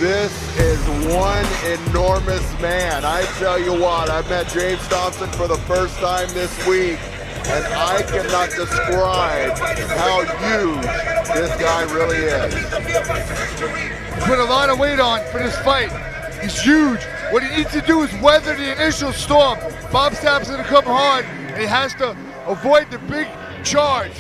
This is one enormous man. I tell you what, I met James Thompson for the first time this week, and I cannot describe how huge this guy really is. He put a lot of weight on for this fight. He's huge. What he needs to do is weather the initial storm. Bob Sapp's gonna come hard, and he has to avoid the big charge.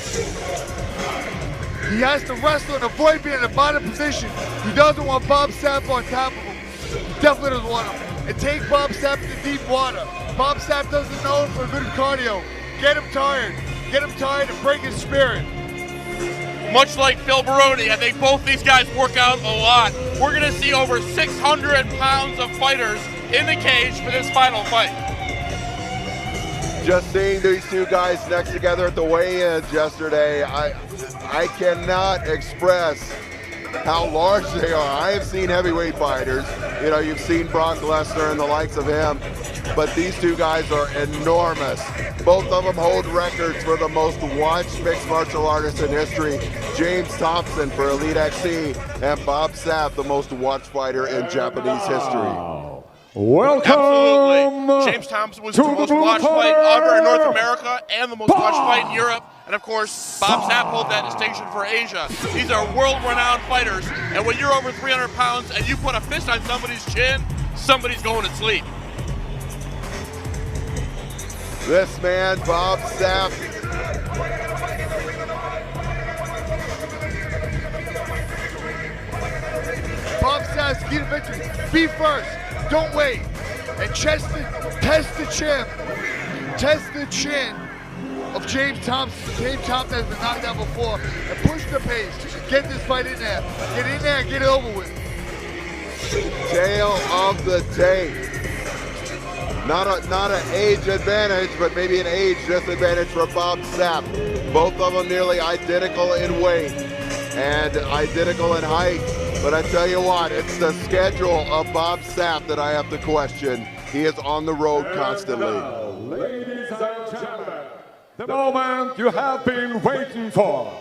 He has to wrestle and avoid being in the bottom position. He doesn't want Bob Sapp on top of him. He definitely doesn't want him. And take Bob Sapp to deep water. Bob Sapp doesn't know him for good cardio. Get him tired. Get him tired and break his spirit. Much like Phil Baroni, I think both these guys work out a lot. We're going to see over 600 pounds of fighters in the cage for this final fight. Just seeing these two guys next together at the weigh-ins yesterday, I cannot express how large they are. I have seen heavyweight fighters. You know, you've seen Brock Lesnar and the likes of him, but these two guys are enormous. Both of them hold records for the most watched mixed martial artists in history. James Thompson for Elite XC, and Bob Sapp, the most watched fighter in Japanese history. Welcome. Absolutely. James Thompson was the most watched fight ever in North America and the most watched fight in Europe. And of course, Bob Sapp holds that distinction for Asia. These are world-renowned fighters. And when you're over 300 pounds and you put a fist on somebody's chin, somebody's going to sleep. This man, Bob Sapp, Bob Sapp's key to victory. Be first. Don't wait. And test the chin of James Thompson. James Thompson has been knocked out before. And push the pace. Get this fight in there. Get in there and get it over with. tail of the tape. Not an age advantage, but maybe an age disadvantage for Bob Sapp. Both of them nearly identical in weight and identical in height. But I tell you what, it's the schedule of Bob Sapp that I have to question. He is on the road constantly. Ladies and gentlemen, the moment you have been waiting for.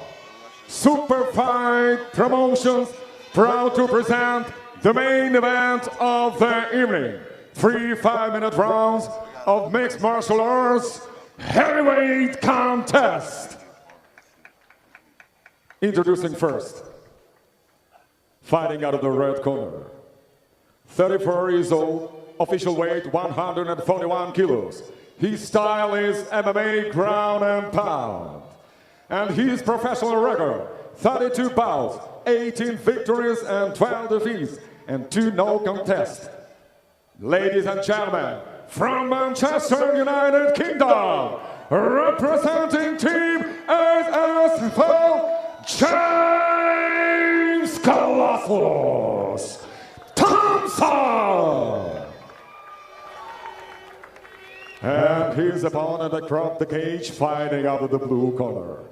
Super Fight Promotions proud to present the main event of the evening. 3 5-minute rounds of mixed martial arts heavyweight contest. Introducing first, fighting out of the red corner, 34 years old, official weight 141 kilos. His style is MMA ground and pound. And his professional record, 32 bouts, 18 victories and 12 defeats, and 2 no contests. Ladies and gentlemen, from Manchester, United Kingdom, representing Team SSFL, James Colossus Thompson! And his opponent across the cage, fighting out of the blue corner.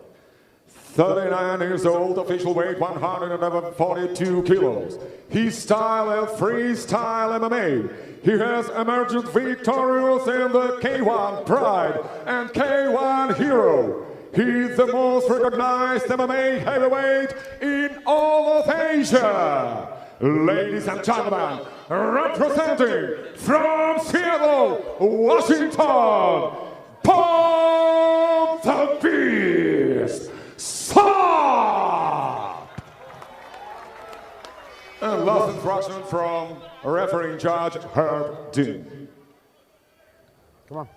39 years old, official weight 142 kilos. His style is freestyle MMA. He has emerged victorious in the K1 Pride and K1 Hero. He's the most recognized MMA heavyweight in all of Asia. Ladies and gentlemen, representing from Seattle, Washington, Bob the Beast Sapp! And last instruction from refereeing judge Herb Dean. Come on.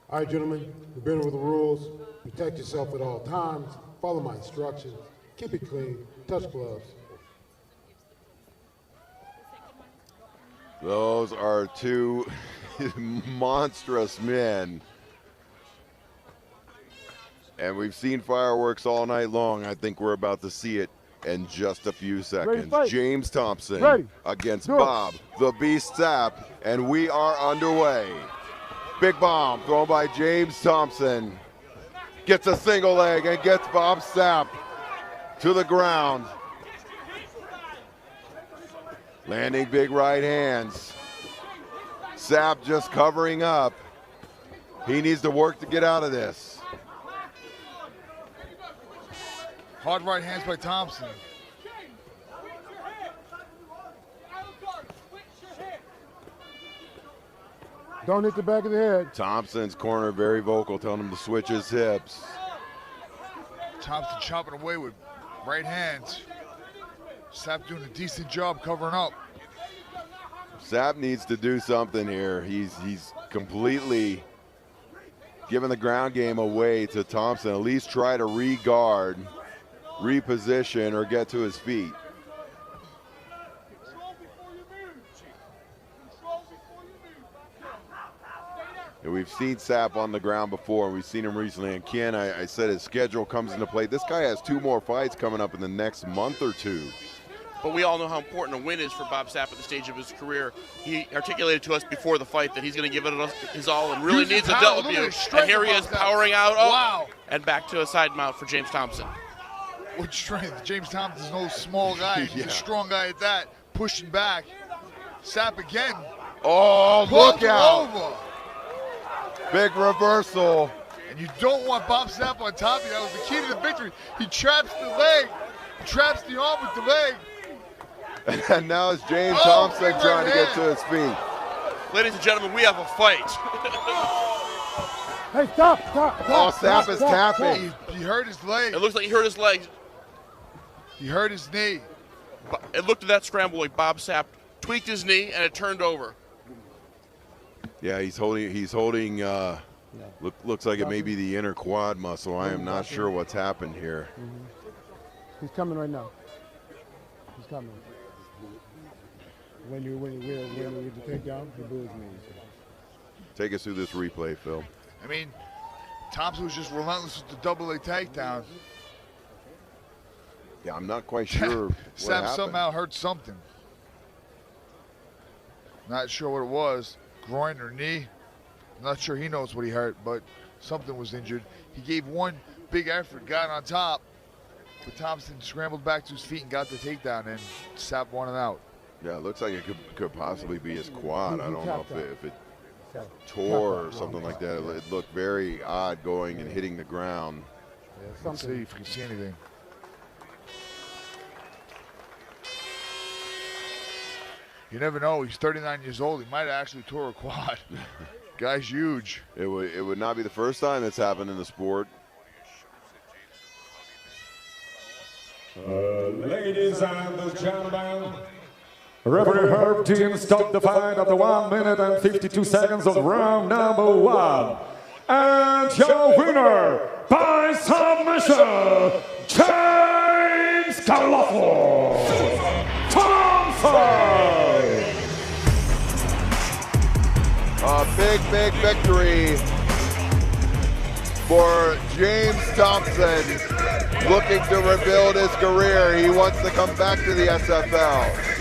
All right, gentlemen, we've been over the rules. Protect yourself at all times. Follow my instructions. Keep it clean. Touch gloves. Those are two monstrous men. And we've seen fireworks all night long. I think we're about to see it in just a few seconds. James Thompson against Bob the Beast Sapp, and we are underway. Big bomb thrown by James Thompson. Gets a single leg and gets Bob Sapp to the ground. Landing big right hands. Sapp just covering up. He needs to work to get out of this. Hard right hands by Thompson. Don't hit the back of the head. Thompson's corner very vocal, telling him to switch his hips. Thompson chopping away with right hands. Sapp doing a decent job covering up. Sapp needs to do something here. He's completely giving the ground game away to Thompson. At least try to re-guard, reposition, or get to his feet. And we've seen Sapp on the ground before. We've seen him recently. And Ken, I said his schedule comes into play. This guy has 2 more fights coming up in the next month or 2. But we all know how important a win is for Bob Sapp at the stage of his career. He articulated to us before the fight that he's going to give it his all and really needs a W. And here he is powering out. Oh, wow. And back to a side mount for James Thompson. What strength. James Thompson's no small guy. He's a strong guy at that. Pushing back. Sapp again. Oh, look out. Over. Big reversal. And you don't want Bob Sapp on top of you. That was the key to the victory. He traps the leg, traps the arm with the leg. And now it's James Thompson trying to get to his feet. Ladies and gentlemen, we have a fight. Hey, stop. Oh, Sapp is tapping. He hurt his leg. It looks like he hurt his leg. He hurt his knee. It looked at that scramble like Bob Sapp tweaked his knee and it turned over. Yeah, he's holding. Looks like it may be the inner quad muscle. I am not sure what's happened here. He's coming right now. He's coming. When you get the takedown, he blew his knees. Take us through this replay, Phil. I mean, Thompson was just relentless with the double leg takedown. Yeah, I'm not quite sure what Sapp happened. somehow hurt something. Not sure what it was. Groin or knee. Not sure he knows what he hurt, but something was injured. He gave one big effort, got on top, but Thompson scrambled back to his feet and got the takedown, and Sapp won it out. Yeah, it looks like it could possibly be his quad. I don't know if it tore or something like that. It looked very odd going and hitting the ground. Let's see if we can see anything. You never know. He's 39 years old. He might have actually tore a quad. Guy's huge. It would not be the first time it's happened in the sport. Ladies and gentlemen, referee Herb Team stopped the fight after 1 minute and 52 seconds of round number 1. And your winner by submission, James Thompson. A big victory for James Thompson, looking to rebuild his career. He wants to come back to the SFL.